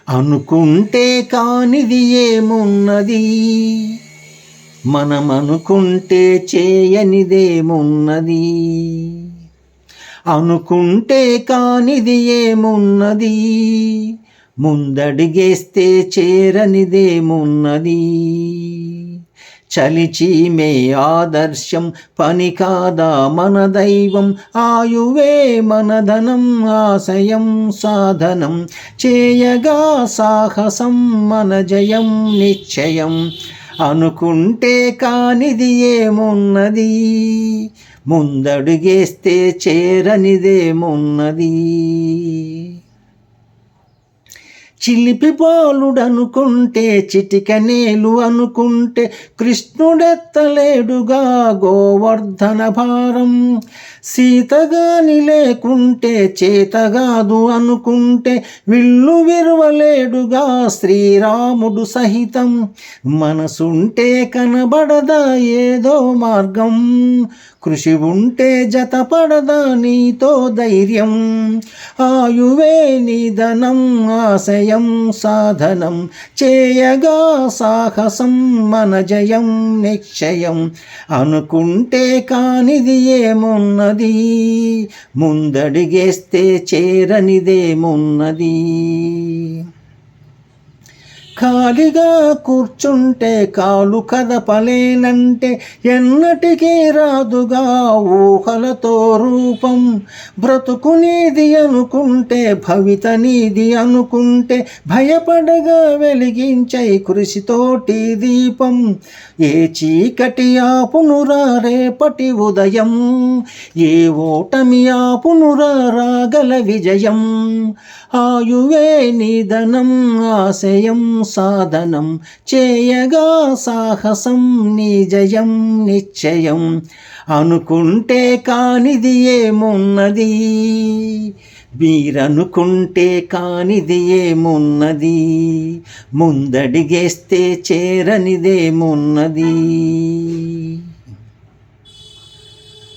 అనుకుంటే కానిది ఏమున్నది, మనం అనుకుంటే చేయనిదేమున్నది. అనుకుంటే కానిది ఏమున్నది, ముందడిగేస్తే చేరనిదేమున్నది. చలిచీమే ఆదర్శం, పని కాదా మన దైవం, ఆయువే మన ధనం, ఆశయం సాధనం, చేయగా సాహసం మన జయం నిశ్చయం. అనుకుంటే కానిది ఏమున్నది, ముందడుగేస్తే చేరనిదేమున్నది. చిలిపి బాలుడనుకుంటే, చిటికనేలు అనుకుంటే, కృష్ణుడెత్తలేడుగా గోవర్ధన భారం. సీతగాని లేకుంటే, చేతగాదు అనుకుంటే, విల్లు విరవలేడుగా శ్రీరాముడు సహితం. మనసుంటే కనబడదా ఏదో మార్గం, కృషి ఉంటే జతపడదా నీతో ధైర్యం. ఆయువే నిధనం, ఆశయం సాధనం, చేయగా సాహసం మన జయం నిశ్చయం. అనుకుంటే కానిది ఏమున్నది, ముందడిగేస్తే చేరనిదేమున్నది. ఖాళీగా కూర్చుంటే కాలు కదపలేనంటే, ఎన్నటికీ రాదుగా ఊహలతో రూపం. బ్రతుకు నీది అనుకుంటే, భవిత నీది అనుకుంటే, భయపడగా వెలిగించై కృషితోటి దీపం. ఏ చీకటి ఆపునురా రేపటి ఉదయం, ఏ ఓటమి ఆపునురా రాగల విజయం. ఆయువే నిధనం, ఆశయం సాధనం, చేయగా సాహసం నీ జయం నిశ్చయం. అనుకుంటే కానిది ఏమున్నది, మీరనుకుంటే కానిది ఏమున్నది, ముందడిగేస్తే చేరనిదేమున్నది.